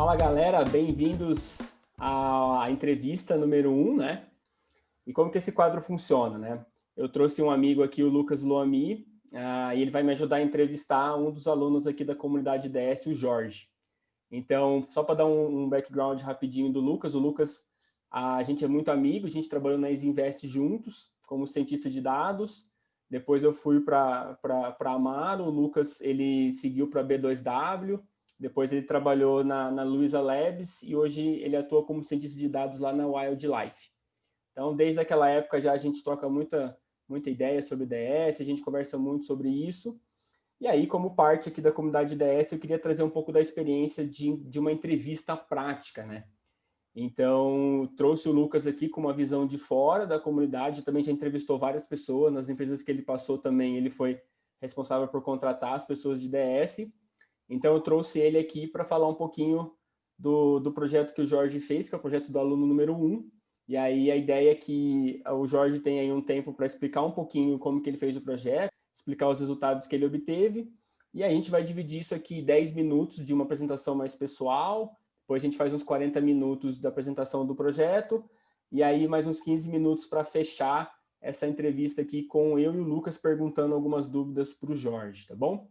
Fala galera, bem-vindos à entrevista número 1, né? E como que esse quadro funciona, né? Eu trouxe um amigo aqui, o Lucas Loami, e ele vai me ajudar a entrevistar um dos alunos aqui da comunidade DS, o Jorge. Então, só para dar um background rapidinho do Lucas, o Lucas, a gente é muito amigo, a gente trabalhou na Isinvest juntos, como cientista de dados. Depois eu fui para a Amaro, o Lucas ele seguiu para a B2W, depois ele trabalhou na Luiza Labs e hoje ele atua como cientista de dados lá na Wildlife. Então, desde aquela época já a gente troca muita ideia sobre DS, a gente conversa muito sobre isso. E aí, como parte aqui da comunidade DS, eu queria trazer um pouco da experiência de uma entrevista prática, né? Então, trouxe o Lucas aqui com uma visão de fora da comunidade, também já entrevistou várias pessoas, nas empresas que ele passou também, ele foi responsável por contratar as pessoas de DS. Então, eu trouxe ele aqui para falar um pouquinho do projeto que o Jorge fez, que é o projeto do aluno número 1. E aí, a ideia é que o Jorge tenha aí um tempo para explicar um pouquinho como que ele fez o projeto, explicar os resultados que ele obteve. E a gente vai dividir isso aqui em 10 minutos de uma apresentação mais pessoal, depois a gente faz uns 40 minutos da apresentação do projeto, e aí mais uns 15 minutos para fechar essa entrevista aqui com eu e o Lucas perguntando algumas dúvidas para o Jorge, tá bom?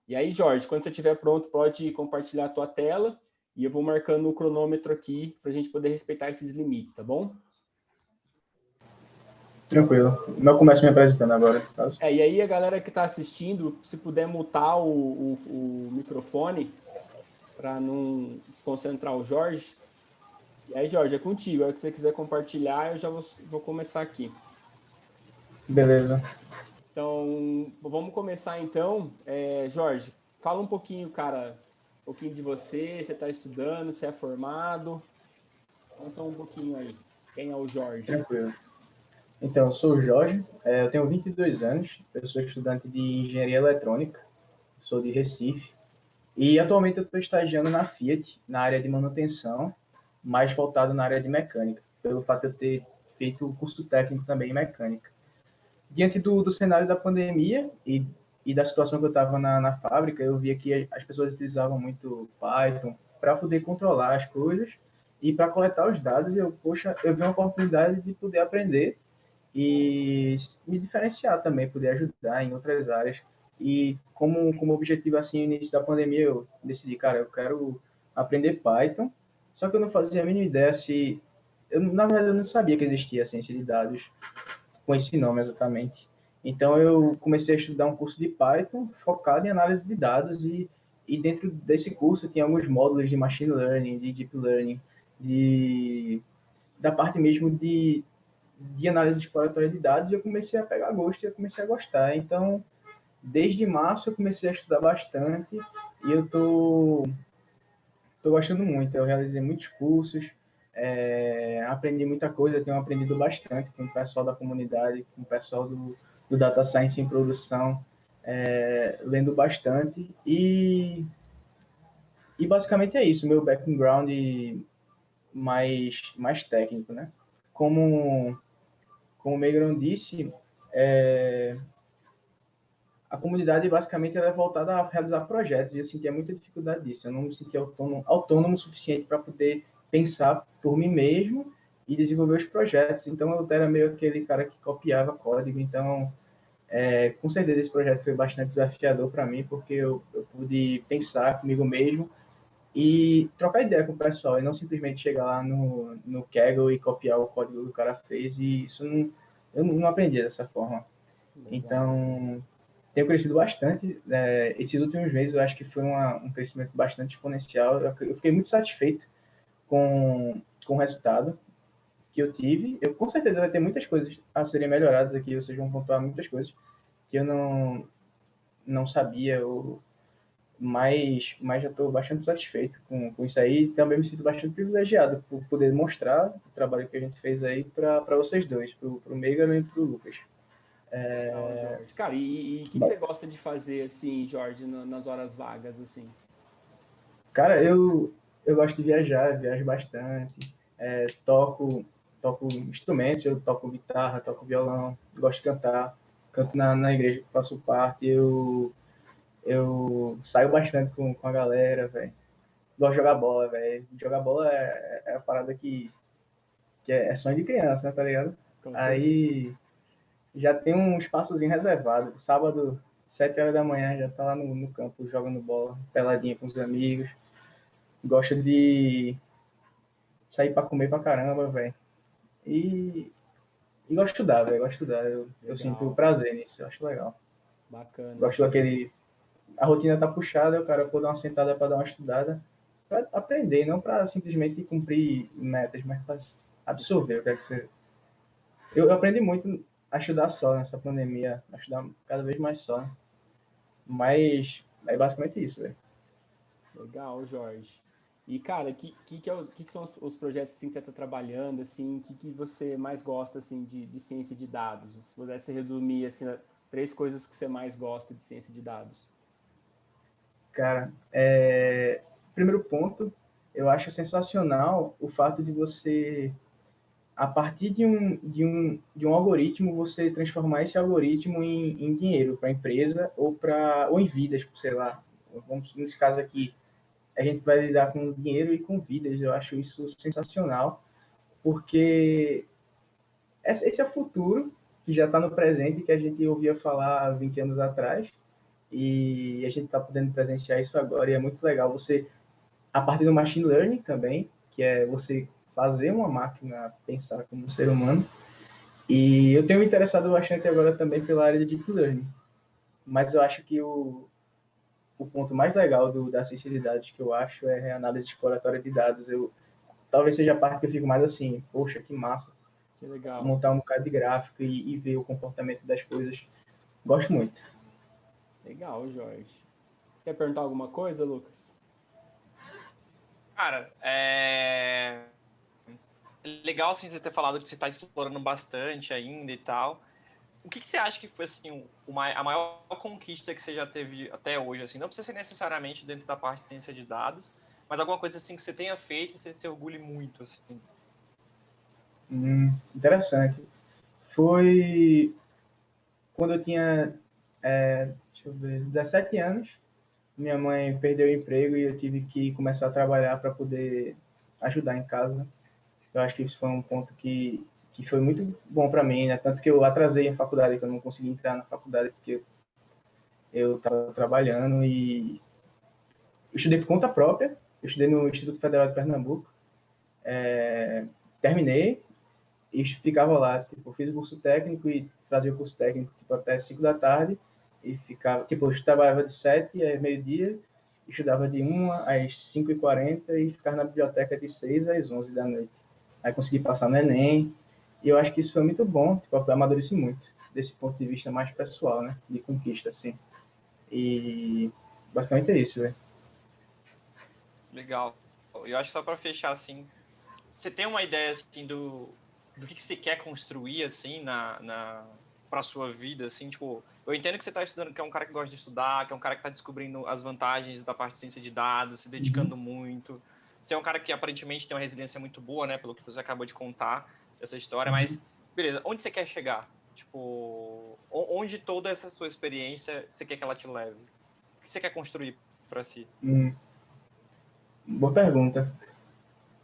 E aí, Jorge, quando você estiver pronto, pode compartilhar a tua tela e eu vou marcando o cronômetro aqui para a gente poder respeitar esses limites, tá bom? Tranquilo. Eu começo me apresentando agora. E aí a galera que está assistindo, se puder mutar o microfone para não desconcentrar o Jorge. E aí, Jorge, é contigo. A hora que você quiser compartilhar, eu já vou começar aqui. Beleza. Então, vamos começar então. Jorge, fala um pouquinho, cara, um pouquinho de você, você está estudando, você é formado. Conta um pouquinho aí. Quem é o Jorge? Tranquilo. Então, eu sou o Jorge, eu tenho 22 anos, eu sou estudante de Engenharia Eletrônica, sou de Recife, e atualmente eu estou estagiando na Fiat, na área de manutenção, mais voltado na área de mecânica, pelo fato de eu ter feito o curso técnico também em mecânica. Diante do cenário da pandemia e da situação que eu estava na fábrica, eu via que as pessoas utilizavam muito Python para poder controlar as coisas e para coletar os dados. E eu vi uma oportunidade de poder aprender e me diferenciar também, poder ajudar em outras áreas. E como objetivo, assim, no início da pandemia, eu decidi, cara, eu quero aprender Python, só que eu não fazia a mínima ideia se... na verdade, eu não sabia que existia a ciência de dados com esse nome exatamente. Então, eu comecei a estudar um curso de Python focado em análise de dados e dentro desse curso tinha alguns módulos de Machine Learning, de Deep Learning, da parte mesmo de análise exploratória de dados, e eu comecei a pegar gosto e eu comecei a gostar. Então, desde março eu comecei a estudar bastante e eu tô gostando muito. Eu realizei muitos cursos, aprendi muita coisa, tenho aprendido bastante com o pessoal da comunidade, com o pessoal do Data Science em produção, lendo bastante. E basicamente é isso, meu background mais técnico, né? Como o Megrão disse, a comunidade basicamente ela é voltada a realizar projetos e eu sentia muita dificuldade disso. Eu não me sentia autônomo o suficiente para poder pensar por mim mesmo e desenvolver os projetos. Então eu era meio aquele cara que copiava código. Então, com certeza esse projeto foi bastante desafiador para mim porque eu pude pensar comigo mesmo e trocar ideia com o pessoal e não simplesmente chegar lá no Kaggle e copiar o código que o cara fez. E isso eu não aprendi dessa forma. Legal. Então, tenho crescido bastante. Esses últimos meses eu acho que foi um crescimento bastante exponencial. Eu fiquei muito satisfeito com o resultado que eu tive. Eu com certeza vai ter muitas coisas a serem melhoradas aqui, vocês vão pontuar muitas coisas que eu não sabia, mas já estou bastante satisfeito com isso aí. E também me sinto bastante privilegiado por poder mostrar o trabalho que a gente fez aí para vocês dois, para o Megan e para o Lucas. Legal, Jorge. Cara, e o que você gosta de fazer, assim, Jorge, nas horas vagas, assim? Cara, eu gosto de viajar, viajo bastante, toco instrumentos, eu toco guitarra, toco violão, gosto de cantar, canto na igreja que faço parte, eu saio bastante com a galera, velho. gosto de jogar bola, velho. Jogar bola é a parada que é sonho de criança, né, tá ligado? Com certeza. Aí já tem um espaçozinho reservado. Sábado, 7 horas da manhã, já tá lá no campo jogando bola, peladinha com os amigos. Gosta de sair pra comer pra caramba, velho. E, e gosto de estudar, velho. Gosto de estudar. Eu sinto Legal. prazer nisso, eu acho legal. Bacana, Gosto bacana. daquele. A rotina tá puxada, o cara pode dar uma sentada para dar uma estudada, para aprender, não para simplesmente cumprir metas, mas para absorver o que é que você. Eu aprendi muito a estudar só nessa pandemia, a estudar cada vez mais só. Né? Mas é basicamente isso, velho. Legal, Jorge. E, cara, que são os projetos assim, que você está trabalhando, assim, que você mais gosta, assim, de ciência de dados? Se pudesse resumir, assim, três coisas que você mais gosta de ciência de dados. Cara, primeiro ponto, eu acho sensacional o fato de você, a partir de um algoritmo, você transformar esse algoritmo em dinheiro para a empresa ou em vidas, sei lá. Vamos, nesse caso aqui, a gente vai lidar com dinheiro e com vidas. Eu acho isso sensacional, porque esse é o futuro que já está no presente, que a gente ouvia falar há 20 anos atrás, e a gente está podendo presenciar isso agora, e é muito legal você, a partir do machine learning também, que é você fazer uma máquina pensar como um ser humano, e eu tenho me interessado bastante agora também pela área de deep learning, mas eu acho que o ponto mais legal da ciência de dados que eu acho é a análise exploratória de dados. Talvez seja a parte que eu fico mais assim, poxa, que massa, Que legal. montar um bocado de gráfico e ver o comportamento das coisas. Gosto muito. Legal, Jorge. Quer perguntar alguma coisa, Lucas? Cara, é legal assim, você ter falado que você está explorando bastante ainda e tal. O que você acha que foi assim, a maior conquista que você já teve até hoje? Assim? Não precisa ser necessariamente dentro da parte de ciência de dados, mas alguma coisa assim que você tenha feito e você se orgulhe muito. Assim. Interessante. Foi quando eu tinha, deixa eu ver, 17 anos. Minha mãe perdeu o emprego e eu tive que começar a trabalhar para poder ajudar em casa. Eu acho que isso foi um ponto que foi muito bom para mim, né? Tanto que eu atrasei a faculdade, que eu não consegui entrar na faculdade porque eu estava trabalhando e eu estudei por conta própria. Eu estudei no Instituto Federal de Pernambuco. Terminei e ficava lá. Tipo, fiz o curso técnico e fazia o curso técnico tipo, até 5 da tarde e ficava, tipo, eu trabalhava de 7 às meio-dia, estudava de 1 às 5h40 e ficava na biblioteca de 6 às 11 da noite. Aí consegui passar no Enem e eu acho que isso foi muito bom, tipo, eu amadureci muito desse ponto de vista mais pessoal, né, de conquista, assim. E basicamente é isso, velho. Legal. Eu acho que só para fechar assim, você tem uma ideia assim do que você quer construir assim para sua vida assim, tipo, eu entendo que você está estudando, que é um cara que gosta de estudar, que é um cara que está descobrindo as vantagens da parte de ciência de dados, se dedicando muito. Você é um cara que aparentemente tem uma resiliência muito boa, né, pelo que você acabou de contar essa história, mas beleza, onde você quer chegar? Tipo, onde toda essa sua experiência você quer que ela te leve? O que você quer construir para si? Boa pergunta.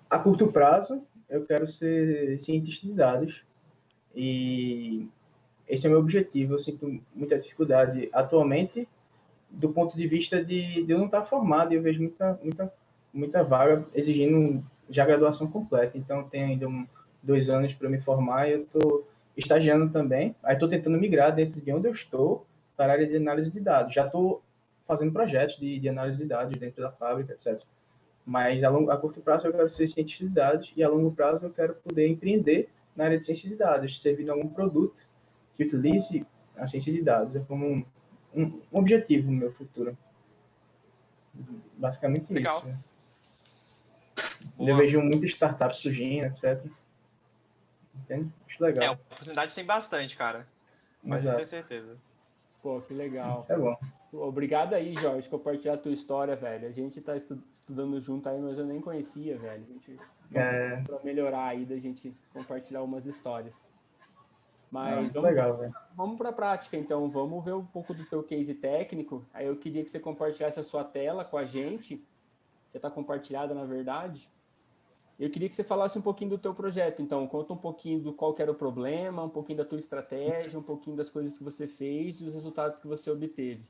A curto prazo, eu quero ser cientista de dados e esse é o meu objetivo. Eu sinto muita dificuldade atualmente do ponto de vista de eu não estar formado e eu vejo muita vaga exigindo já graduação completa. Então, tem ainda 2 anos para me formar e eu estou estagiando também. Aí estou tentando migrar dentro de onde eu estou para a área de análise de dados. Já estou fazendo projetos de análise de dados dentro da fábrica, etc. Mas a curto prazo eu quero ser cientista de dados e a longo prazo eu quero poder empreender na área de ciência de dados, servindo algum produto que utilize a ciência de dados. É como um objetivo no meu futuro. Basicamente isso. Legal. Né? Eu Boa. vejo muitas startups surgindo, etc. Entende? Acho legal. Oportunidade tem bastante, cara. Pode ter Exato. certeza. Pô, que Isso legal. é bom. Obrigado aí, Jorge, compartilhar a tua história, velho. A gente tá estudando junto aí, mas eu nem conhecia, velho. A gente É, para melhorar aí da gente compartilhar umas histórias. Mas muito legal, velho. vamos para a prática, então. Vamos ver um pouco do teu case técnico. Aí eu queria que você compartilhasse a sua tela com a gente já está compartilhada, na verdade. Eu queria que você falasse um pouquinho do teu projeto. Então, conta um pouquinho do qual que era o problema, um pouquinho da tua estratégia, um pouquinho das coisas que você fez e os resultados que você obteve.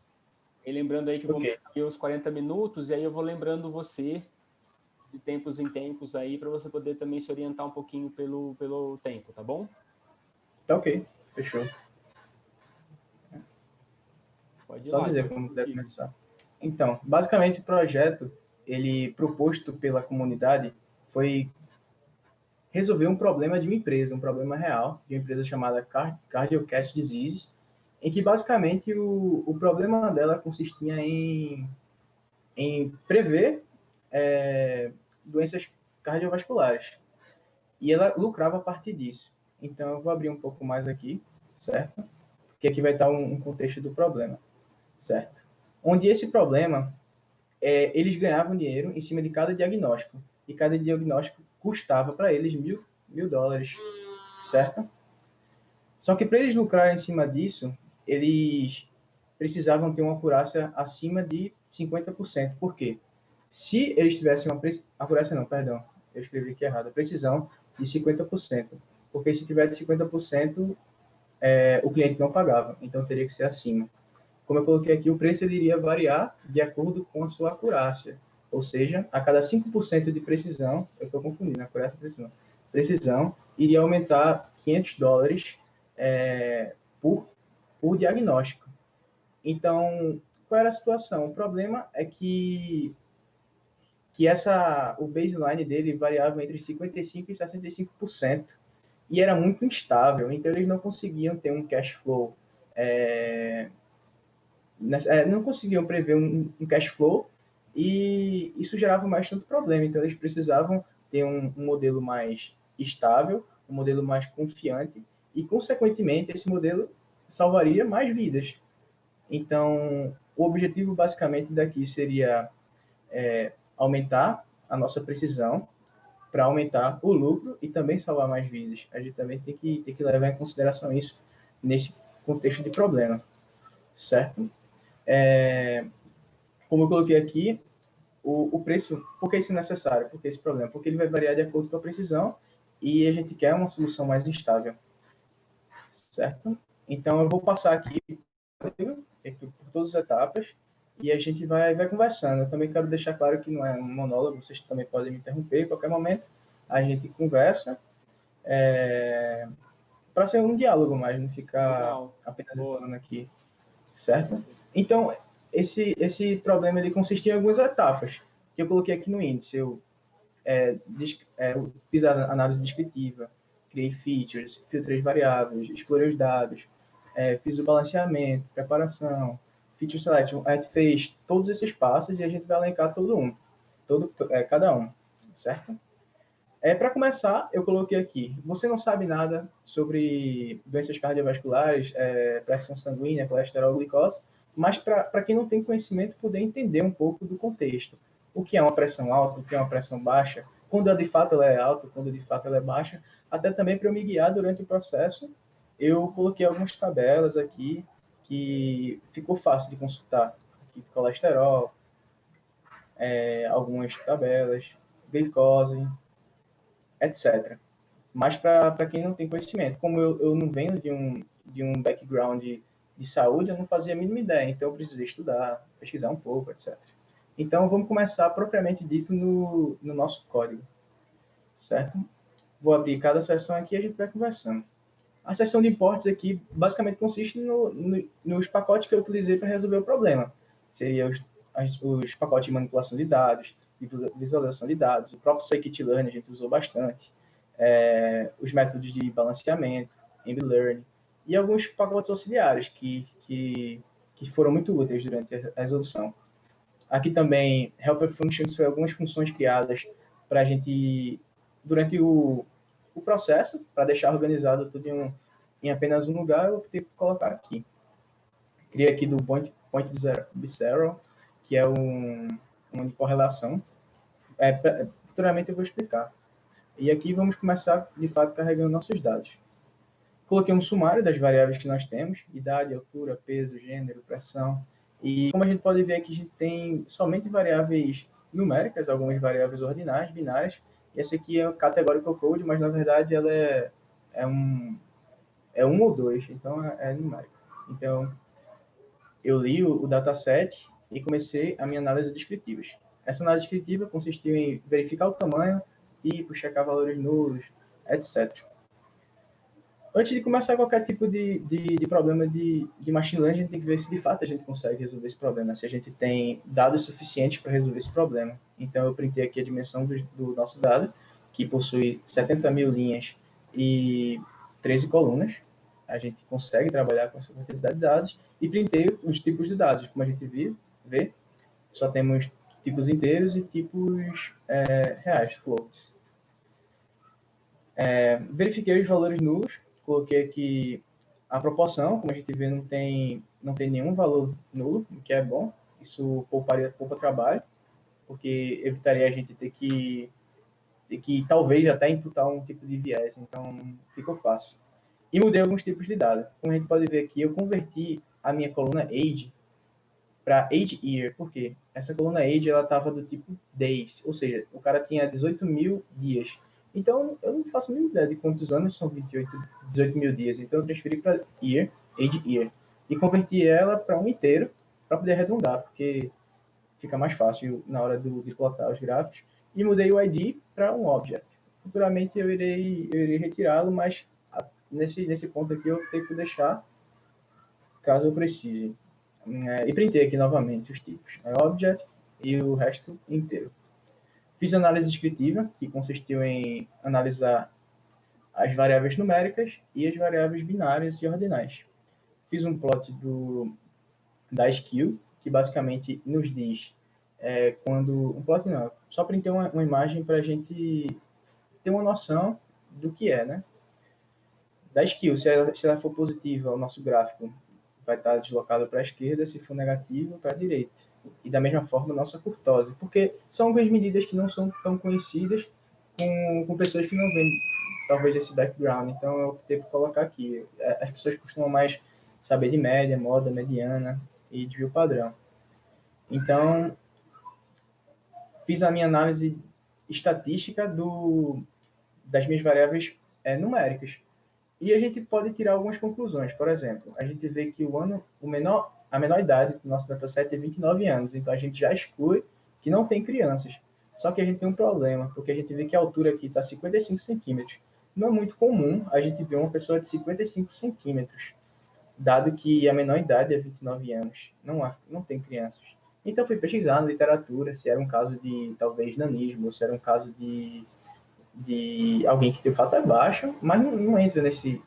E lembrando aí que eu vou Ok, ter uns 40 minutos, e aí eu vou lembrando você de tempos em tempos aí, para você poder também se orientar um pouquinho pelo tempo, tá bom? tá ok, fechou. Pode ir Só lá, dizer então, como deve contigo. começar. Então, basicamente o projeto, ele proposto pela comunidade, foi resolver um problema de uma empresa, um problema real, de uma empresa chamada Cardiac Diseases, em que basicamente o problema dela consistia em prever doenças cardiovasculares. E ela lucrava a partir disso. Então, eu vou abrir um pouco mais aqui, certo? Porque aqui vai estar um contexto do problema, certo? Onde esse problema, eles ganhavam dinheiro em cima de cada diagnóstico. E cada diagnóstico custava para eles mil dólares, certo? Só que para eles lucrarem em cima disso, eles precisavam ter uma acurácia acima de 50%. Por quê? Se eles tivessem uma acurácia, não, perdão, eu escrevi aqui errado, a precisão de 50%. Porque se tiver de 50%, o cliente não pagava, então teria que ser acima. Como eu coloquei aqui, o preço ele iria variar de acordo com a sua acurácia. Ou seja, a cada 5% de precisão, eu estou confundindo, acurácia e precisão iria aumentar $500 por, por diagnóstico. Então, qual era a situação? O problema é que o baseline dele variava entre 55% e 65%, e era muito instável, então eles não conseguiam ter um cash flow, não conseguiam prever um cash flow, e isso gerava bastante problema, então eles precisavam ter um modelo mais estável, um modelo mais confiante, e, consequentemente, esse modelo salvaria mais vidas. Então, o objetivo, basicamente, daqui seria aumentar a nossa precisão para aumentar o lucro e também salvar mais vidas. A gente também tem que levar em consideração isso nesse contexto de problema, certo? Como eu coloquei aqui, o preço, por que isso é necessário? Por que esse problema? Porque ele vai variar de acordo com a precisão e a gente quer uma solução mais estável, certo? Então, eu vou passar aqui por todas as etapas e a gente vai conversando. Eu também quero deixar claro que não é um monólogo, vocês também podem me interromper em qualquer momento. A gente conversa para ser um diálogo mais, não ficar Legal. apenas Boa. falando aqui, certo? Então, esse problema ele consiste em algumas etapas que eu coloquei aqui no índice. Eu fiz a análise descritiva, criei features, filtrei variáveis, explorei os dados, fiz o balanceamento, preparação, feature selection. A gente fez todos esses passos e a gente vai elencar cada um, certo? Para começar, eu coloquei aqui, você não sabe nada sobre doenças cardiovasculares, pressão sanguínea, colesterol, glicose, mas para quem não tem conhecimento, poder entender um pouco do contexto. O que é uma pressão alta, o que é uma pressão baixa, quando de fato ela é alta, quando de fato ela é baixa, até também para eu me guiar durante o processo, eu coloquei algumas tabelas aqui que ficou fácil de consultar. Aqui, colesterol, algumas tabelas, glicose, etc. Mas para quem não tem conhecimento, como eu não venho de um background de saúde, eu não fazia a mínima ideia, então eu precisei estudar, pesquisar um pouco, etc. Então, vamos começar propriamente dito no nosso código, certo? Vou abrir cada seção aqui e a gente vai conversando. A seção de imports aqui basicamente consiste nos pacotes que eu utilizei para resolver o problema. Seria os pacotes de manipulação de dados, de visualização de dados, o próprio scikit-learn a gente usou bastante, os métodos de balanceamento, MLearn, e alguns pacotes auxiliares que foram muito úteis durante a resolução. Aqui também, helper functions foi algumas funções criadas para a gente, durante o processo, para deixar organizado tudo em apenas um lugar, eu optei por colocar aqui. Criei aqui do Point Bizarro, que é uma correlação. Futuramente eu vou explicar. E aqui vamos começar, de fato, carregando nossos dados. Coloquei um sumário das variáveis que nós temos, idade, altura, peso, gênero, pressão. E como a gente pode ver aqui, a gente tem somente variáveis numéricas, algumas variáveis ordinais, binárias, e essa aqui é o categorical code, mas na verdade ela é um ou dois, então é numérico. Então, eu li o dataset e comecei a minha análise descritiva. Essa análise descritiva consistiu em verificar o tamanho, tipo, checar valores nulos, etc. Antes de começar qualquer tipo de problema de machine learning, a gente tem que ver se de fato a gente consegue resolver esse problema, se a gente tem dados suficientes para resolver esse problema. Então, eu printei aqui a dimensão do nosso dado, que possui 70 mil linhas e 13 colunas. A gente consegue trabalhar com essa quantidade de dados, e printei os tipos de dados. Como a gente vê, só temos tipos inteiros e tipos reais, floats. Verifiquei os valores nulos, coloquei aqui a proporção, como a gente vê, não tem nenhum valor nulo, o que é bom. Isso poupa trabalho, porque evitaria a gente ter que talvez até imputar um tipo de viés, então ficou fácil. E mudei alguns tipos de dados. Como a gente pode ver aqui, eu converti a minha coluna age para age year. Por quê? Essa coluna age estava do tipo days, ou seja, o cara tinha 18 mil dias. Então, eu não faço a mínima ideia de quantos anos são 18 mil dias. Então, eu transferi para year, age year. E converti ela para um inteiro, para poder arredondar, porque fica mais fácil na hora de plotar os gráficos. E mudei o ID para um object. Futuramente eu irei retirá-lo, mas nesse ponto aqui eu tenho que deixar, caso eu precise. E printei aqui novamente os tipos, object e o resto inteiro. Fiz análise descritiva, que consistiu em analisar as variáveis numéricas e as variáveis binárias e ordinais. Fiz um plot da skill, que basicamente nos diz quando... Um plot não, só printei uma imagem para a gente ter uma noção do que é, né? Da skill, se ela for positiva, o nosso gráfico vai estar deslocado para a esquerda, se for negativo, para a direita. E da mesma forma, a nossa curtose, porque são algumas medidas que não são tão conhecidas com pessoas que não vêm, talvez, esse background. Então, eu optei por colocar aqui. As pessoas costumam mais saber de média, moda, mediana e desvio padrão. Então, fiz a minha análise estatística das minhas variáveis numéricas. E a gente pode tirar algumas conclusões. Por exemplo, a gente vê que a menor idade do nosso dataset é 29 anos. Então, a gente já exclui que não tem crianças. Só que a gente tem um problema, porque a gente vê que a altura aqui está 55 centímetros. Não é muito comum a gente ver uma pessoa de 55 centímetros, dado que a menor idade é 29 anos. Não tem crianças. Então, fui pesquisar na literatura se era um caso de, talvez, nanismo, ou se era um caso de alguém que tem o fato baixo, mas não entra nesse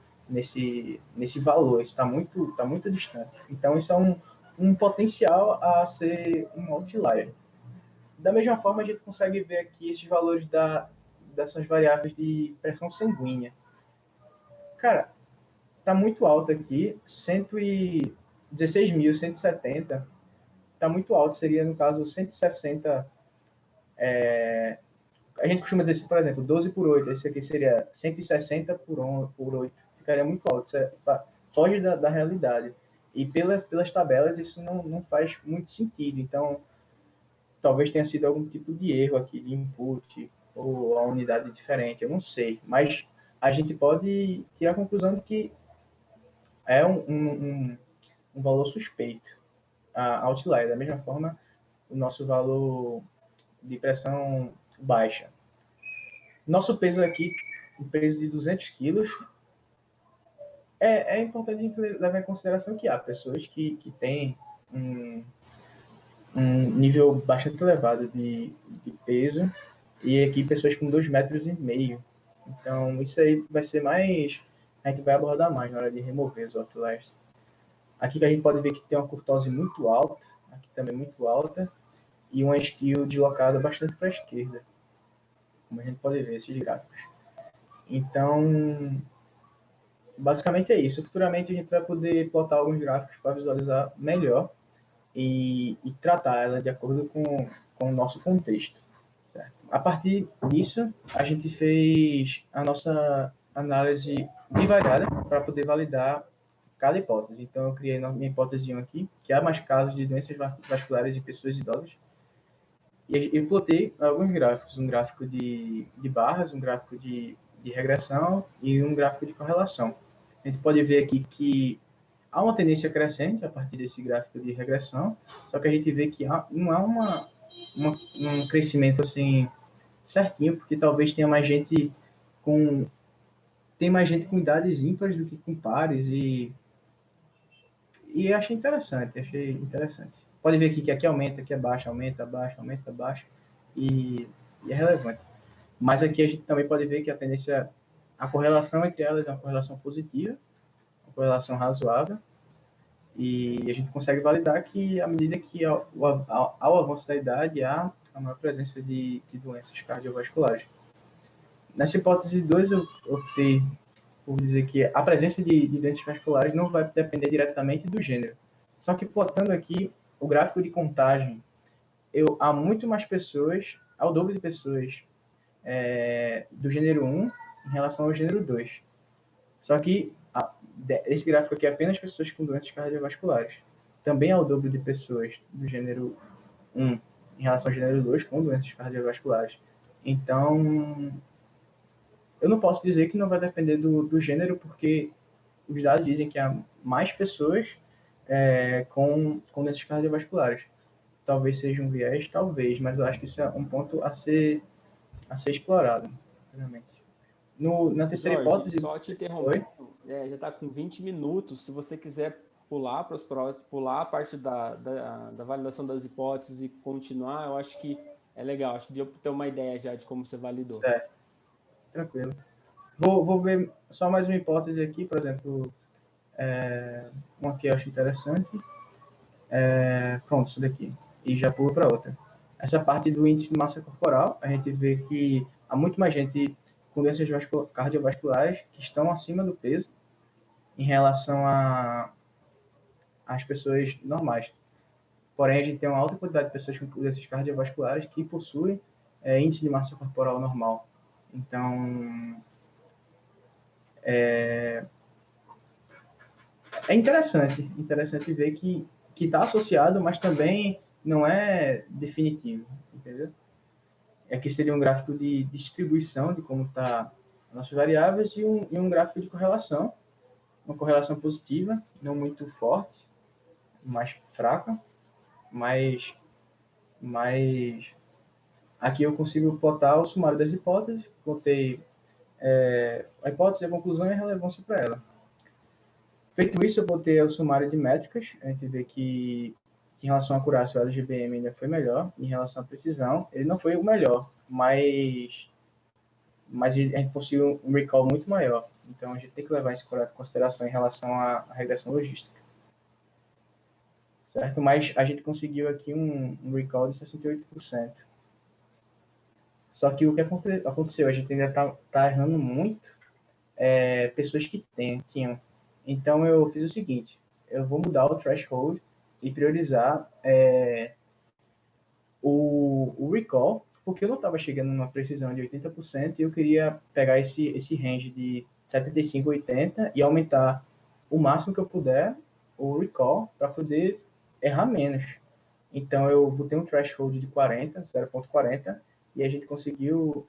valor, isso está muito distante. Então, isso é um potencial a ser um outlier. Da mesma forma, a gente consegue ver aqui esses valores dessas variáveis de pressão sanguínea. Cara, está muito alto aqui, 116.170, está muito alto, seria, no caso, 160... A gente costuma dizer, por exemplo, 12 por 8, esse aqui seria 160 por 8, ficaria muito alto, isso foge da realidade. E pelas tabelas isso não faz muito sentido, então talvez tenha sido algum tipo de erro aqui de input, ou a unidade diferente, eu não sei, mas a gente pode tirar a conclusão de que é um valor suspeito, a outlier. Da mesma forma, o nosso valor de pressão baixa. Nosso peso aqui, um peso de 200 quilos, é importante a gente levar em consideração que há pessoas que têm um nível bastante elevado de peso, e aqui pessoas com 2,5 metros. Então, isso aí vai ser mais... A gente vai abordar mais na hora de remover os outliers. Aqui que a gente pode ver que tem uma curtose muito alta, aqui também muito alta, e uma skill deslocada bastante para a esquerda, como a gente pode ver esses gráficos. Então, basicamente é isso. Futuramente a gente vai poder plotar alguns gráficos para visualizar melhor e tratar ela de acordo com o nosso contexto. Certo? A partir disso, a gente fez a nossa análise bivariada para poder validar cada hipótese. Então, eu criei minha hipótese 1 aqui, que há mais casos de doenças vasculares em pessoas idosas. E eu plotei alguns gráficos, um gráfico de barras, um gráfico de regressão e um gráfico de correlação. A gente pode ver aqui que há uma tendência crescente a partir desse gráfico de regressão, só que a gente vê que não há um crescimento assim certinho, porque talvez tenha mais gente com com idades ímpares do que com pares e achei interessante. Pode ver aqui que aqui aumenta, aqui é baixa, aumenta, baixa, aumenta, baixa e é relevante. Mas aqui a gente também pode ver que a correlação entre elas é uma correlação positiva, uma correlação razoável, e a gente consegue validar que, à medida que ao avanço da idade, há a maior presença de doenças cardiovasculares. Nessa hipótese 2, eu optei por dizer que a presença de doenças cardiovasculares não vai depender diretamente do gênero. Só que, plotando aqui o gráfico de contagem, há muito mais pessoas, ao dobro de pessoas do gênero 1 em relação ao gênero 2. Só que esse gráfico aqui é apenas pessoas com doenças cardiovasculares. Também há o dobro de pessoas do gênero 1 em relação ao gênero 2 com doenças cardiovasculares. Então, eu não posso dizer que não vai depender do gênero, porque os dados dizem que há mais pessoas com doenças cardiovasculares. Talvez seja um viés, talvez, mas eu acho que isso é um ponto a ser explorado, realmente. Na terceira Jorge, hipótese... só te interrompendo, já está com 20 minutos. Se você quiser pular para os próximos, pular a parte da validação das hipóteses e continuar, eu acho que é legal. Acho que deu para ter uma ideia já de como você validou. Certo, tranquilo. Vou ver só mais uma hipótese aqui, por exemplo, uma que eu acho interessante. Pronto, isso daqui. E já pulo para outra. Essa parte do índice de massa corporal, a gente vê que há muito mais gente com doenças cardiovasculares que estão acima do peso em relação às pessoas normais. Porém, a gente tem uma alta quantidade de pessoas com doenças cardiovasculares que possuem índice de massa corporal normal. Então, é interessante ver que está associado, mas também não é definitivo, entendeu? Aqui seria um gráfico de distribuição de como está as nossas variáveis e um gráfico de correlação, uma correlação positiva, não muito forte, mais fraca, mas aqui eu consigo plotar o sumário das hipóteses, plotei a hipótese, a conclusão e a relevância para ela. Feito isso, eu botei o sumário de métricas. A gente vê que em relação à acurácia, o LGBM ainda foi melhor. Em relação à precisão, ele não foi o melhor, mas a gente conseguiu um recall muito maior. Então, a gente tem que levar isso em consideração em relação à regressão logística. Certo? Mas a gente conseguiu aqui um recall de 68%. Só que o que aconteceu? A gente ainda está errando muito pessoas que tinham. Então, eu fiz o seguinte, eu vou mudar o threshold e priorizar o recall, porque eu não estava chegando numa precisão de 80% e eu queria pegar esse range de 75, 80 e aumentar o máximo que eu puder o recall para poder errar menos. Então, eu botei um threshold de 40, 0.40, e a gente conseguiu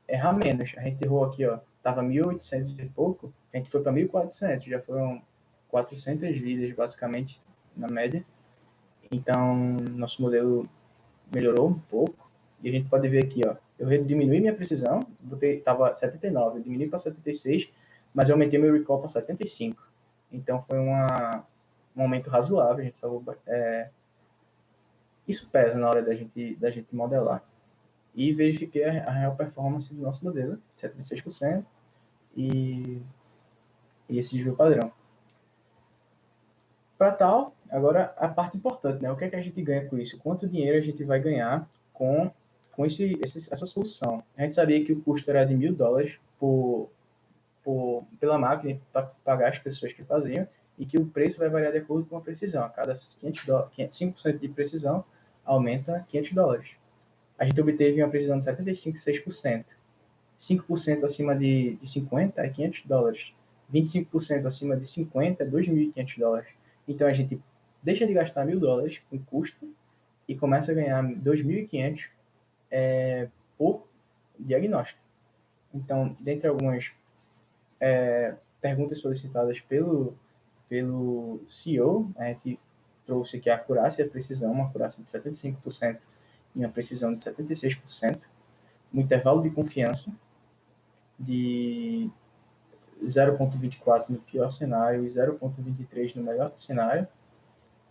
errar menos. A gente errou aqui, ó, estava 1.800 e pouco, a gente foi para 1.400, já foram 400 vidas, basicamente, na média. Então, nosso modelo melhorou um pouco, e a gente pode ver aqui, ó, eu diminui minha precisão, estava 79, eu diminui para 76, mas eu aumentei meu recall para 75. Então, foi um aumento razoável, a gente salvou, isso pesa na hora da gente modelar. E verifiquei a real performance do nosso modelo, 76%, e esse desvio padrão. Para tal, agora a parte importante, né? O que é que a gente ganha com isso? Quanto dinheiro a gente vai ganhar com essa solução? A gente sabia que o custo era de $1.000 pela máquina para pagar as pessoas que faziam, e que o preço vai variar de acordo com a precisão. A cada 5% de precisão aumenta $500. A gente obteve uma precisão de 75,6%. 5% acima de 50 é $500. 25% acima de 50 é $2.500. Então, a gente deixa de gastar $1.000 com custo e começa a ganhar 2.500 por diagnóstico. Então, dentre algumas perguntas solicitadas pelo CEO, a gente trouxe aqui a acurácia e a precisão, uma acurácia de 75% e uma precisão de 76%, um intervalo de confiança de 0,24 no pior cenário e 0,23 no melhor cenário,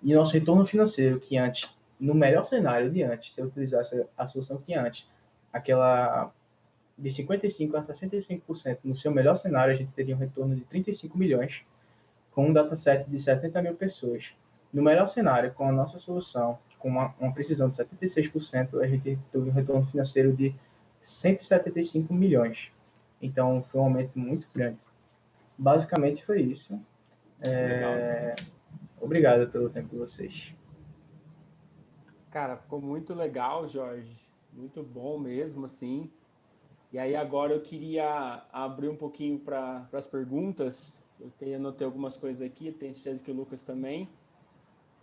e nosso retorno financeiro, que antes, no melhor cenário de antes, se eu utilizasse a solução que tinha antes, aquela de 55% a 65%, no seu melhor cenário, a gente teria um retorno de 35 milhões, com um dataset de 70 mil pessoas. No melhor cenário, com a nossa solução, com uma precisão de 76%, a gente teve um retorno financeiro de 175 milhões. Então, foi um aumento muito grande. Basicamente, foi isso. Legal. Obrigado pelo tempo de vocês. Cara, ficou muito legal, Jorge. Muito bom mesmo, assim. E aí agora eu queria abrir um pouquinho para as perguntas. Anotei algumas coisas aqui, tenho certeza que o Lucas também.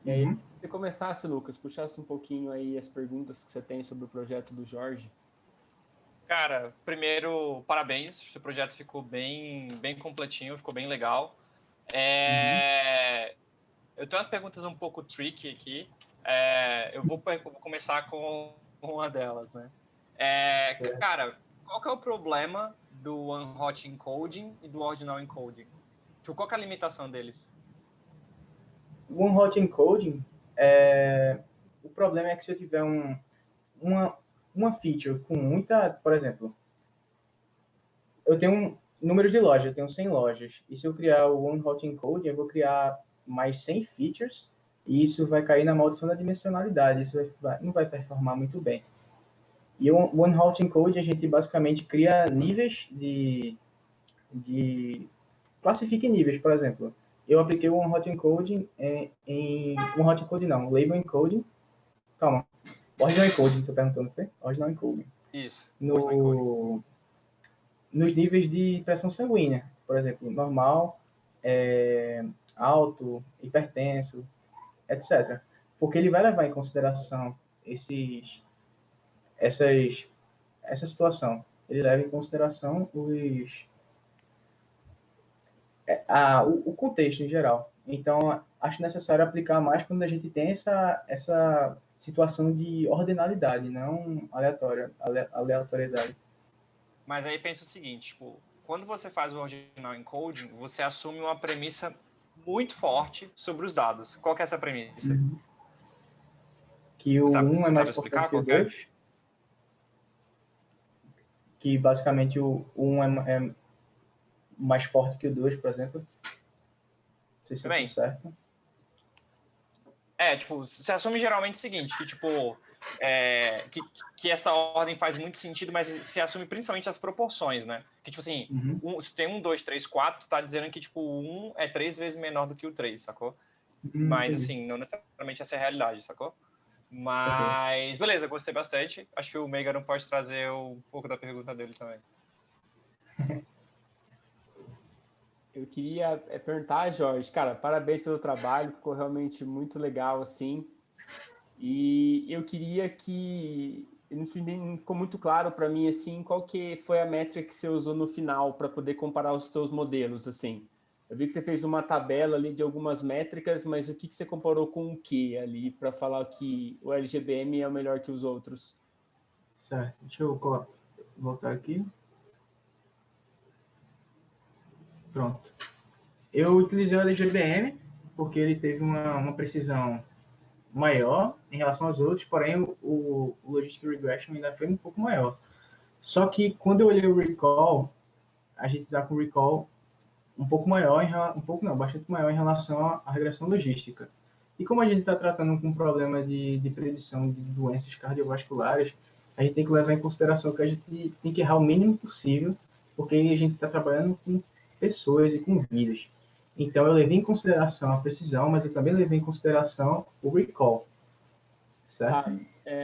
E aí, se você começasse, Lucas, puxasse um pouquinho aí as perguntas que você tem sobre o projeto do Jorge. Cara, primeiro, parabéns. O projeto ficou bem completinho, ficou bem legal. Eu tenho umas perguntas um pouco tricky aqui. Eu vou começar com uma delas, né? Cara, qual que é o problema do one-hot encoding e do ordinal encoding? Tipo, qual que é a limitação deles? O one-hot encoding, o problema é que se eu tiver uma feature com muita, por exemplo, eu tenho um número de lojas, eu tenho 100 lojas, e se eu criar o one-hot encoding, eu vou criar mais 100 features, e isso vai cair na maldição da dimensionalidade, isso não vai performar muito bem. E o one-hot encoding, a gente basicamente cria níveis classifica em níveis, por exemplo. Eu apliquei o one-hot encoding one-hot encoding não, label encoding, calma, ordinal encoding, estou perguntando, foi? Ordinal encoding. Isso, Nos níveis de pressão sanguínea, por exemplo, normal, alto, hipertenso, etc. Porque ele vai levar em consideração essa situação. Ele leva em consideração o contexto em geral. Então, acho necessário aplicar mais quando a gente tem essa situação de ordinalidade, não aleatoriedade. Mas aí pensa o seguinte, tipo, quando você faz o ordinal encoding, você assume uma premissa muito forte sobre os dados. Qual que é essa premissa? Que o 1 é mais explicar importante que o 2. Que basicamente o 1 é mais forte que o 2, por exemplo. Não sei se eu estou certo. Tipo, você assume geralmente o seguinte, que tipo, que essa ordem faz muito sentido, mas você assume principalmente as proporções, né? Que tipo assim, se tem 1, 2, 3, 4, tá dizendo que tipo, o 1 é 3 vezes menor do que o 3, sacou? Mas Entendi. assim, não necessariamente essa é a realidade, sacou? Mas, beleza, gostei bastante. Acho que o Meiga não pode trazer um pouco da pergunta dele também. Eu queria perguntar, Jorge, cara, parabéns pelo trabalho, ficou realmente muito legal, assim. E eu queria que, não ficou muito claro para mim, assim, qual que foi a métrica que você usou no final para poder comparar os seus modelos, assim. Eu vi que você fez uma tabela ali de algumas métricas, mas o que você comparou com o que ali para falar que o LGBM é o melhor que os outros? Certo, deixa eu voltar aqui. Pronto. Eu utilizei o LGBM porque ele teve uma precisão maior em relação aos outros, porém o Logistic Regression ainda foi um pouco maior. Só que quando eu olhei o Recall, a gente está com o Recall um pouco maior, bastante maior em relação à regressão logística. E como a gente está tratando com um problema de predição de doenças cardiovasculares, a gente tem que levar em consideração que a gente tem que errar o mínimo possível, porque a gente está trabalhando com pessoas e com vidas. Então, eu levei em consideração a precisão, mas eu também levei em consideração o recall. Certo?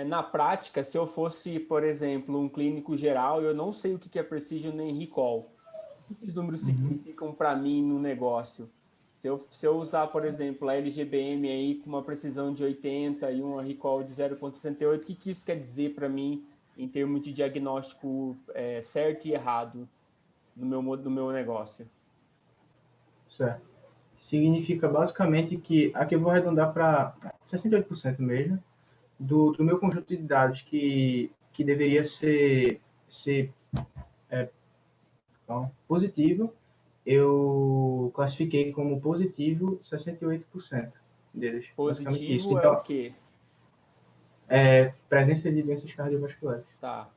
Na prática, se eu fosse, por exemplo, um clínico geral, eu não sei o que é precision nem recall. O que esses números significam para mim no negócio? Se eu usar, por exemplo, a LGBM aí com uma precisão de 80 e uma recall de 0,68, o que isso quer dizer para mim em termos de diagnóstico certo e errado no meu negócio? Certo. Significa basicamente que, aqui eu vou arredondar para 68% mesmo, do meu conjunto de dados que deveria ser então, positivo, eu classifiquei como positivo 68% deles. Basicamente isso. Positivo é o Então, quê? presença de doenças cardiovasculares. Tá.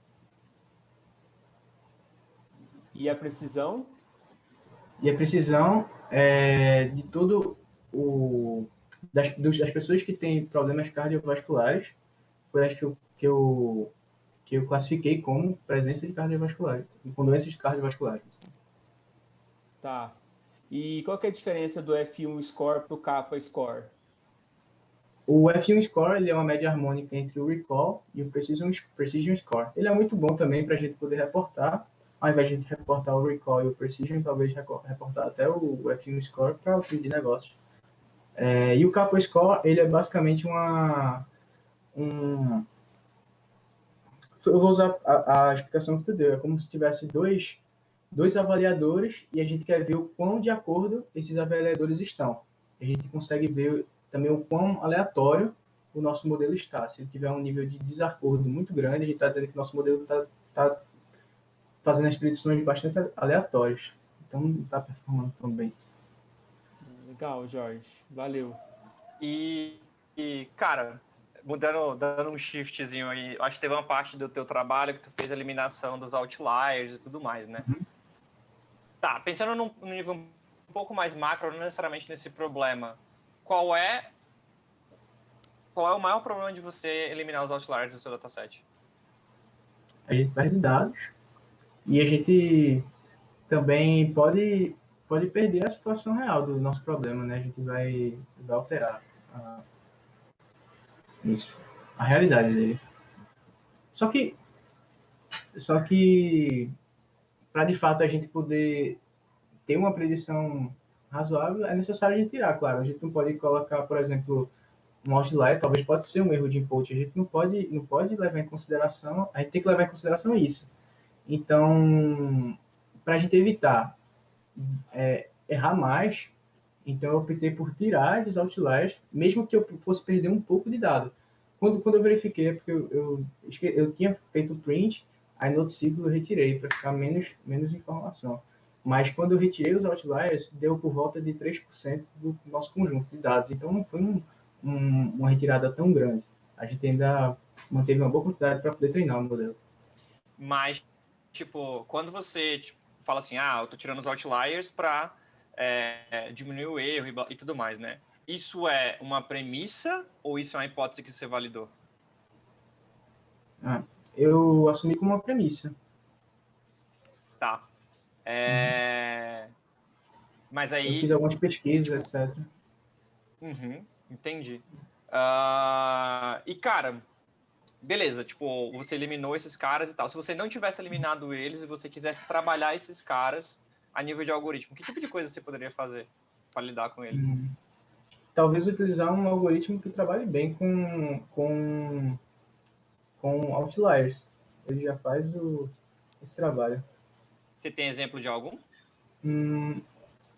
E a precisão? E a precisão de todo o das pessoas que têm problemas cardiovasculares foi as que eu classifiquei como presença de cardiovasculares, com doenças cardiovasculares. Tá. E qual que é a diferença do F1 score para o Kappa score? O F1 score ele é uma média harmônica entre o recall e o precision score. Ele é muito bom também para a gente poder reportar, ao invés de a gente reportar o recall e o precision, talvez reportar até o F1 score para o time de negócios. E o Kappa score ele é basicamente eu vou usar a explicação que tu deu. É como se tivesse dois avaliadores e a gente quer ver o quão de acordo esses avaliadores estão. A gente consegue ver também o quão aleatório o nosso modelo está. Se ele tiver um nível de desacordo muito grande, a gente está dizendo que o nosso modelo está fazendo as predições bastante aleatórias. Então, não está performando tão bem. Legal, Jorge. Valeu. Cara, dando um shiftzinho aí, acho que teve uma parte do teu trabalho que tu fez a eliminação dos outliers e tudo mais, né? Tá, pensando num nível um pouco mais macro, não necessariamente nesse problema, qual é o maior problema de você eliminar os outliers do seu dataset? A gente perde dados e a gente também pode perder a situação real do nosso problema, né? A gente vai alterar isso, a realidade dele. Só que para de fato a gente poder ter uma predição razoável, é necessário a gente tirar, claro. A gente não pode colocar, por exemplo, um outlier, talvez pode ser um erro de input. A gente não pode levar em consideração, a gente tem que levar em consideração isso. Então, para a gente evitar errar mais, então eu optei por tirar esses outliers, mesmo que eu fosse perder um pouco de dado. Quando eu verifiquei, porque eu tinha feito o print, aí no outro ciclo eu retirei, para ficar menos informação. Mas quando eu retirei os outliers, deu por volta de 3% do nosso conjunto de dados. Então não foi uma retirada tão grande. A gente ainda manteve uma boa quantidade para poder treinar o modelo. Mas, tipo, quando você fala assim, eu tô tirando os outliers para diminuir o erro e tudo mais, né? Isso é uma premissa ou isso é uma hipótese que você validou? Eu assumi como uma premissa. Tá. Mas aí... Eu fiz algumas pesquisas, etc. Entendi. E, cara, beleza, tipo, você eliminou esses caras e tal. Se você não tivesse eliminado eles e você quisesse trabalhar esses caras a nível de algoritmo, que tipo de coisa você poderia fazer para lidar com eles? Talvez utilizar um algoritmo que trabalhe bem com outliers. Ele já faz esse trabalho. Você tem exemplo de algum?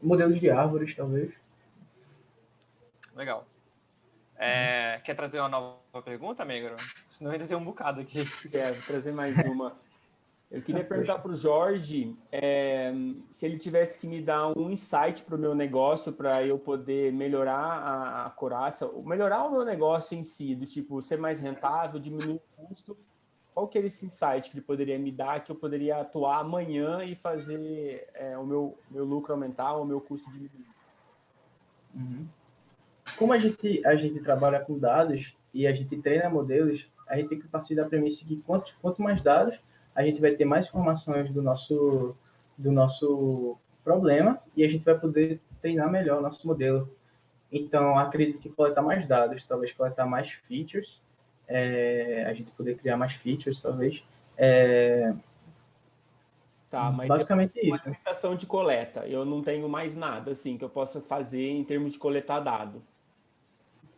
Modelos de árvores, talvez. Legal. Quer trazer uma nova pergunta, Megro? Senão ainda tem um bocado aqui. Vou trazer mais uma. Eu queria perguntar para o Jorge se ele tivesse que me dar um insight para o meu negócio, para eu poder melhorar a Coraça, melhorar o meu negócio em si, do tipo ser mais rentável, diminuir o custo. Qual que é esse insight que ele poderia me dar que eu poderia atuar amanhã e fazer o meu lucro aumentar ou o meu custo diminuir? Como a gente trabalha com dados e a gente treina modelos, a gente tem que partir da premissa que quanto mais dados, a gente vai ter mais informações do nosso problema e a gente vai poder treinar melhor o nosso modelo. Então, acredito que coletar mais dados, talvez coletar mais features, a gente poder criar mais features, talvez. Tá, mas Basicamente uma isso. limitação de coleta. Eu não tenho mais nada assim que eu possa fazer em termos de coletar dado.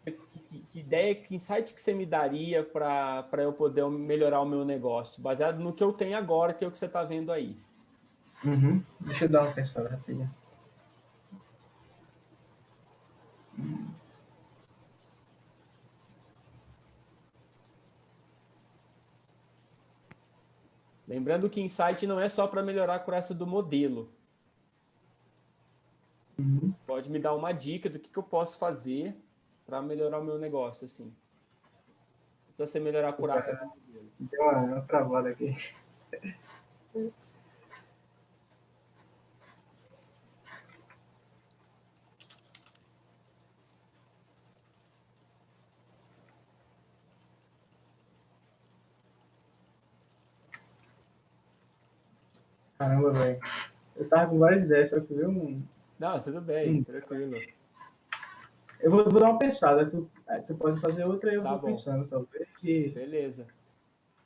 O que que ideia, que insight que você me daria para eu poder melhorar o meu negócio, baseado no que eu tenho agora, que é o que você está vendo aí? Uhum. Deixa eu dar uma pensada rapidinho. Lembrando que insight não é só para melhorar a acurácia do modelo. Uhum. Pode me dar uma dica do que eu posso fazer para melhorar o meu negócio, assim. Não precisa ser melhorar a acurácia do modelo. Deu uma travada aqui. Caramba, velho. Eu tava com várias ideias, só que veio um. Não, tudo bem, tranquilo. Eu vou dar uma pensada. Tu pode fazer outra e eu Tá vou bom, pensando, talvez. Que... beleza,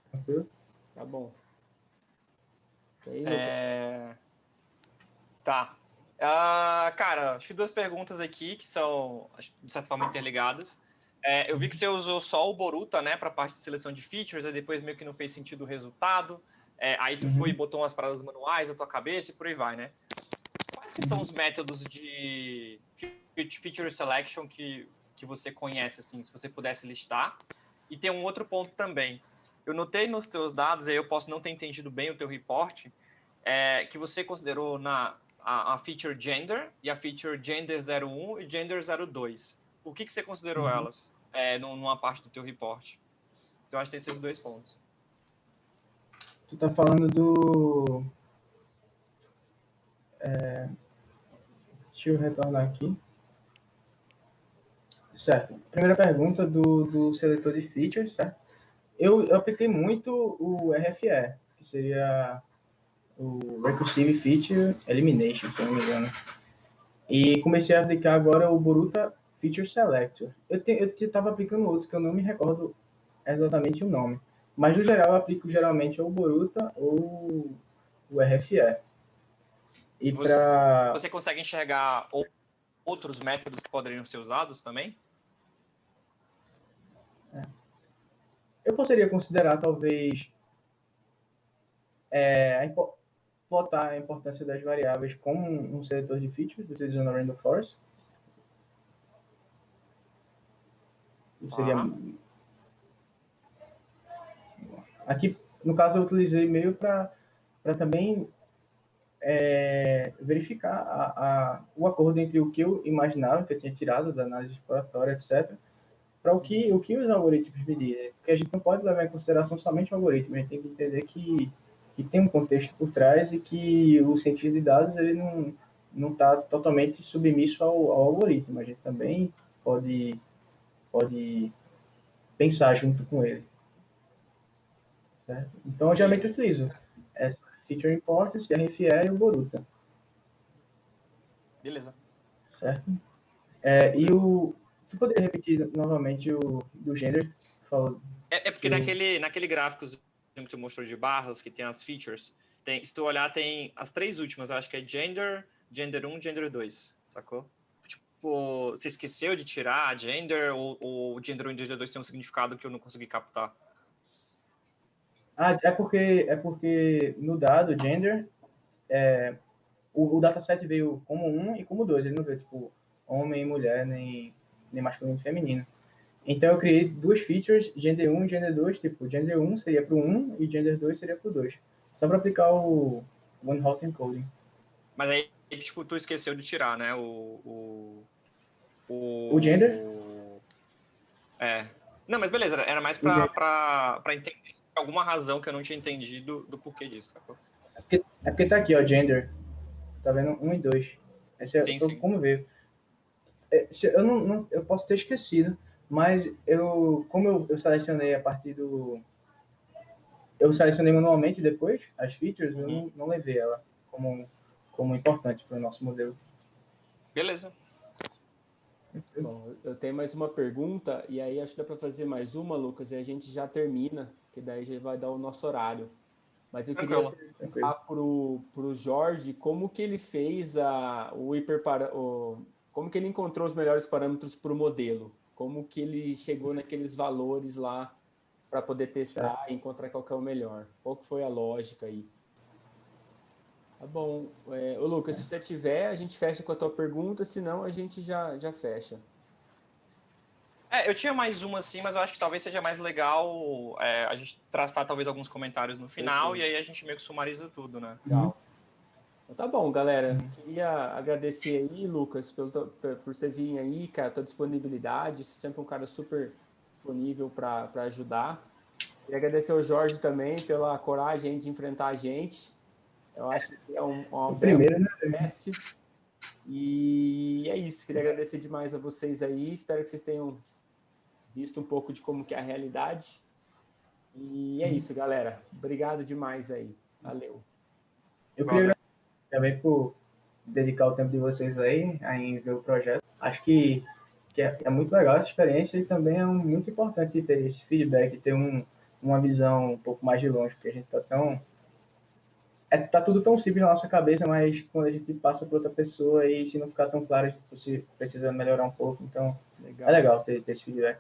Tranquilo? tá bom. E aí, Lucas? Tá. Cara, acho que duas perguntas aqui que são, de certa forma, interligadas. Eu vi que você usou só o Boruta, né, para a parte de seleção de features, e depois meio que não fez sentido o resultado. Aí tu foi e botou umas paradas manuais na tua cabeça e por aí vai, né? Quais que são os métodos de feature selection que você conhece, assim, se você pudesse listar? E tem um outro ponto também. Eu notei nos teus dados, aí eu posso não ter entendido bem o teu report, que você considerou a feature gender e a feature gender 01 e gender 02. Por que você considerou elas numa parte do teu report? Então, acho que tem esses dois pontos. Tu tá falando do. Deixa eu retornar aqui. Certo. Primeira pergunta do seletor de features, certo? Eu apliquei muito o RFE, que seria o Recursive Feature Elimination, se eu não me engano. E comecei a aplicar agora o Boruta Feature Selector. Eu estava aplicando outro que eu não me recordo exatamente o nome. Mas, no geral, eu aplico geralmente ou o Boruta ou o RFE. E para... Você consegue enxergar outros métodos que poderiam ser usados também? Eu poderia considerar, talvez, botar a importância das variáveis como um seletor de features, utilizando a Random Forest. Seria... Aqui, no caso, eu utilizei meio para também verificar o acordo entre o que eu imaginava, que eu tinha tirado da análise exploratória, etc., para o que os algoritmos me dizem. Porque a gente não pode levar em consideração somente o algoritmo, a gente tem que entender que tem um contexto por trás e que o cientista de dados ele não está totalmente submisso ao algoritmo. A gente também pode pensar junto com ele. Certo? Então, eu geralmente utilizo essa Feature Importance, RFE e o Boruta. Beleza. Certo? Tu poderia repetir novamente o do gênero? Porque naquele gráfico que tu mostrou de barras, que tem as features, se tu olhar, tem as três últimas, eu acho que é gender, gender 1, gender 2, sacou? Tipo, você esqueceu de tirar a gender ou gender 1 e gender 2 tem um significado que eu não consegui captar? É porque no dado gender, o dataset veio como 1 e como 2, ele não veio tipo homem e mulher, nem masculino e feminino. Então eu criei duas features, gender 1 e gender 2, tipo, gender 1 seria para o 1 e gender 2 seria para o 2. Só para aplicar o One Hot Encoding. Mas aí, tipo, tu esqueceu de tirar, né? O gender? Não, mas beleza, era mais pra entender alguma razão que eu não tinha entendido do porquê disso, sacou? É porque tá aqui, ó, gender. Tá vendo? 1 e 2. Esse é Sim. como veio. Eu posso ter esquecido, mas como eu selecionei a partir do... Eu selecionei manualmente depois as features, eu não levei ela como importante para o nosso modelo. Beleza. Bom, eu tenho mais uma pergunta, e aí acho que dá para fazer mais uma, Lucas, e a gente já termina, que daí já vai dar o nosso horário. Mas eu queria perguntar pro Jorge como que ele fez como que ele encontrou os melhores parâmetros para o modelo. Como que ele chegou naqueles valores lá para poder testar e encontrar qual que é o melhor. Qual que foi a lógica aí? Tá bom. Ô Lucas, se você tiver, a gente fecha com a tua pergunta, senão a gente já fecha. Eu tinha mais uma assim, mas eu acho que talvez seja mais legal a gente traçar talvez algum comentários no final. Perfeito. E aí a gente meio que sumariza tudo, né? Legal. Então, tá bom, galera. Queria agradecer aí, Lucas, por você vir aí, cara, tua disponibilidade. Você é sempre um cara super disponível para ajudar. Queria agradecer ao Jorge também pela coragem de enfrentar a gente. Eu acho que é um O belo primeiro, né? teste. E é isso. Queria agradecer demais a vocês aí. Espero que vocês tenham visto um pouco de como que é a realidade. E é isso, galera. Obrigado demais aí. Valeu. Eu queria Valeu. agradecer também por dedicar o tempo de vocês aí em ver o projeto. Acho que é muito legal essa experiência e também é muito importante ter esse feedback, ter uma visão um pouco mais de longe, porque a gente tá tão... tá tudo tão simples na nossa cabeça, mas quando a gente passa para outra pessoa e se não ficar tão claro, a gente precisa melhorar um pouco. Então, é Legal. legal ter esse feedback.